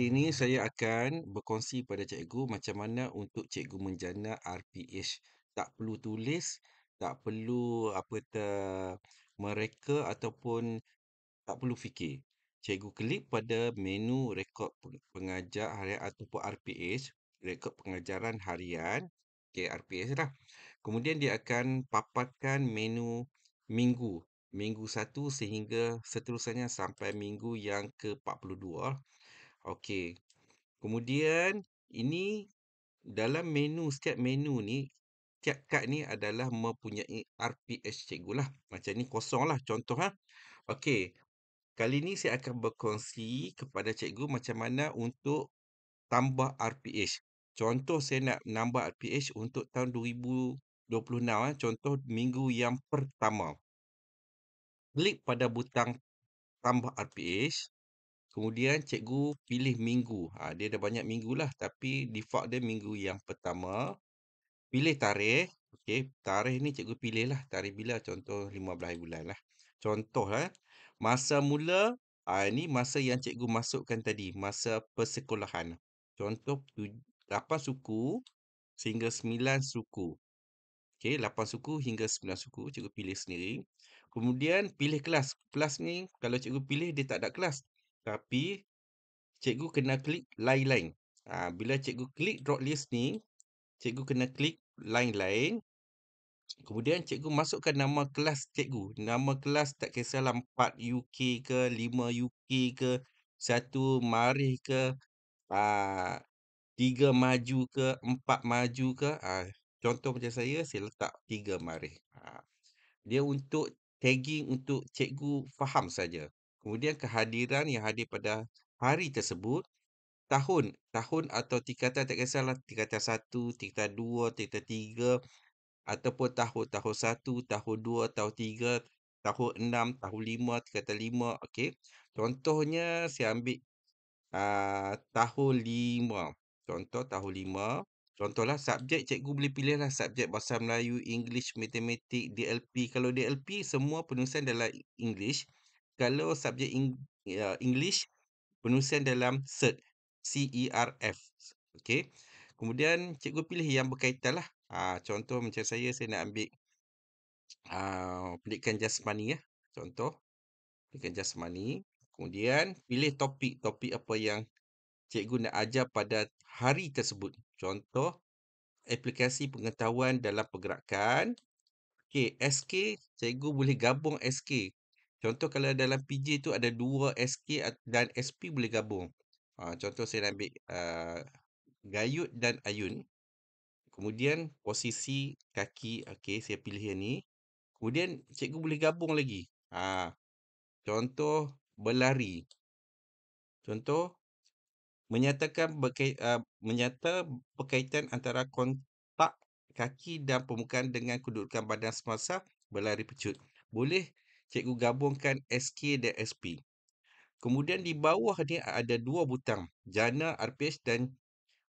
ini saya akan berkongsi pada cikgu macam mana untuk cikgu menjana RPH. Tak perlu tulis, tak perlu mereka ataupun tak perlu fikir. Cikgu klik pada menu rekod pengajar harian ataupun RPH, rekod pengajaran harian, okay, RPH lah. Kemudian dia akan paparkan menu minggu, minggu 1 sehingga seterusnya sampai minggu yang ke-42. Okey. Kemudian ini dalam menu, setiap menu ni, setiap kad ni adalah mempunyai RPH cikgu lah. Macam ni kosong lah contoh ha. Okey. Kali ni saya akan berkongsi kepada cikgu macam mana untuk tambah RPH. Contoh saya nak menambah RPH untuk tahun 2026 contoh minggu yang pertama. Klik pada butang tambah RPH. Kemudian cikgu pilih minggu. Dia ada banyak minggu lah. Tapi default dia minggu yang pertama. Pilih tarikh. Okey, tarikh ni cikgu pilih lah. Tarikh bila? Contoh 15 bulan lah. Contoh lah. Masa mula. Ini masa yang cikgu masukkan tadi. Masa persekolahan. Contoh 8 suku sehingga 9 suku. Okey, 8 suku hingga 9 suku. Cikgu pilih sendiri. Kemudian pilih kelas. Kelas ni kalau cikgu pilih dia tak ada kelas. Tapi cikgu kena klik lain-lain. Bila cikgu klik drop list ni, cikgu kena klik lain-lain. Kemudian cikgu masukkan nama kelas cikgu. Nama kelas tak kisahlah 4 UK ke, 5 UK ke, 1 Marih ke, 3 Maju ke, 4 Maju ke. Contoh macam saya letak 3 Marih. Dia untuk tagging untuk cikgu faham saja. Kemudian kehadiran yang hadir pada hari tersebut, tahun atau tingkatan tak kisahlah, tingkatan 1, tingkatan 2, tingkatan 3 ataupun tahun 1, tahun 2, tahun 3, tahun 6, tahun 5, tingkatan 5. Okey. Contohnya saya ambil tahun 5. Contoh tahun 5. Contohlah subjek cikgu boleh pilih lah subjek Bahasa Melayu, English, Matematik, DLP. Kalau DLP semua penulisan dalam English. Kalau subjek English penulisan dalam CERF. CERF. Okey. Kemudian cikgu pilih yang berkaitan lah. Contoh macam saya nak ambil pendidikan jasmani ya. Contoh pendidikan jasmani. Kemudian pilih topik apa yang cikgu nak ajar pada hari tersebut. Contoh aplikasi pengetahuan dalam pergerakan. Okey, SK cikgu boleh gabung SK. Contoh kalau dalam PJ tu ada 2 SK dan SP boleh gabung. Contoh saya nak ambil Gayut dan Ayun. Kemudian posisi kaki, okey saya pilih yang ni. Kemudian cikgu boleh gabung lagi. Contoh berlari. Contoh menyata berkaitan antara kontak kaki dan permukaan dengan kedudukan badan semasa berlari pecut. Boleh cikgu gabungkan SK dan SP. Kemudian di bawah ni ada 2 butang, jana RPH dan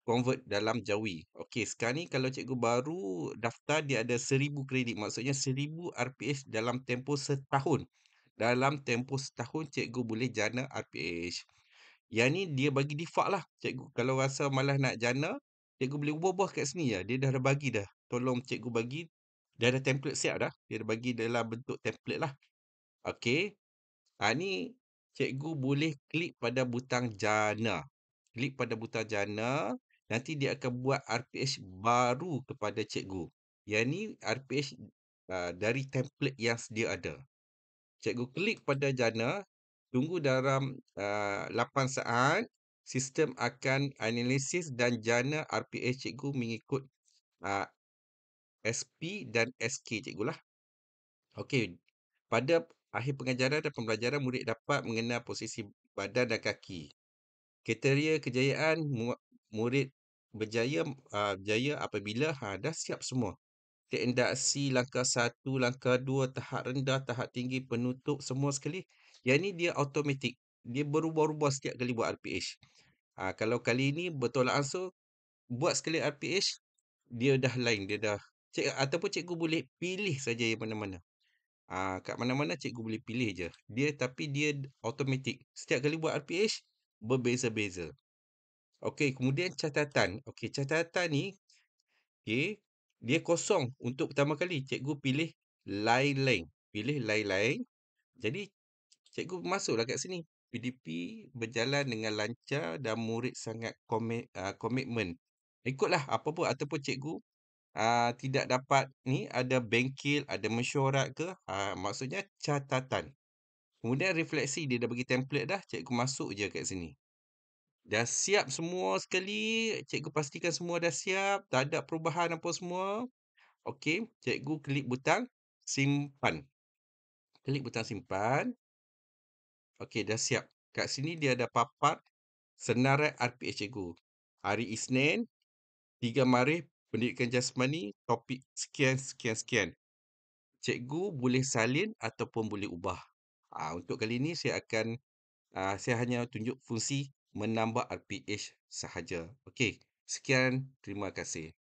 convert dalam Jawi. Okey, sekarang ni kalau cikgu baru daftar dia ada 1000 kredit. Maksudnya 1000 RPH dalam tempoh setahun. Dalam tempoh setahun cikgu boleh jana RPH. Yang ni dia bagi default lah. Cikgu kalau rasa malas nak jana, cikgu boleh ubah-ubah kat sini ya. Dia dah bagi dah. Tolong cikgu bagi. Dia ada template siap dah. Dia dah bagi dalam bentuk template lah. Okey. Ni cikgu boleh klik pada butang jana. Klik pada butang jana. Nanti dia akan buat RPH baru kepada cikgu. Yang ni RPH dari template yang sedia ada. Cikgu klik pada jana. Tunggu dalam 8 saat. Sistem akan analisis dan jana RPH cikgu mengikut SP dan SK cikgu lah. Okey. Pada akhir pengajaran dan pembelajaran, murid dapat mengenal posisi badan dan kaki. Kriteria kejayaan murid berjaya apabila dah siap semua. Indaksi langkah 1, langkah 2, tahap rendah, tahap tinggi, penutup, semua sekali. Yang ni dia automatik. Dia berubah-ubah setiap kali buat RPH. Kalau kali ni bertolak ansur, buat sekali RPH, dia dah lain. Dia dah ataupun cikgu boleh pilih saja yang mana-mana. Kat mana-mana cikgu boleh pilih je. Tapi dia automatik. Setiap kali buat RPH, berbeza-beza. Okey, kemudian catatan. Okey, catatan ni, okey, dia kosong untuk pertama kali. Cikgu pilih lain-lain. Pilih lain-lain. Jadi, cikgu masuklah kat sini. PDP berjalan dengan lancar dan murid sangat komitmen. Ikutlah apa pun ataupun cikgu tidak dapat ni, ada bengkel, ada mesyuarat ke, maksudnya catatan. Kemudian refleksi, dia dah bagi template dah, cikgu masuk je kat sini. Dah siap semua sekali, cikgu pastikan semua dah siap, tak ada perubahan apa semua. Okey, cikgu klik butang simpan. Klik butang simpan. Okey, dah siap. Kat sini dia ada papat senarai RPH cikgu. Hari Isnin, 3 Maris, Pendidikan Jasmani, topik sekian, sekian, sekian. Cikgu boleh salin ataupun boleh ubah. Untuk kali ini saya hanya tunjuk fungsi menambah RPH sahaja. Okey, sekian, terima kasih.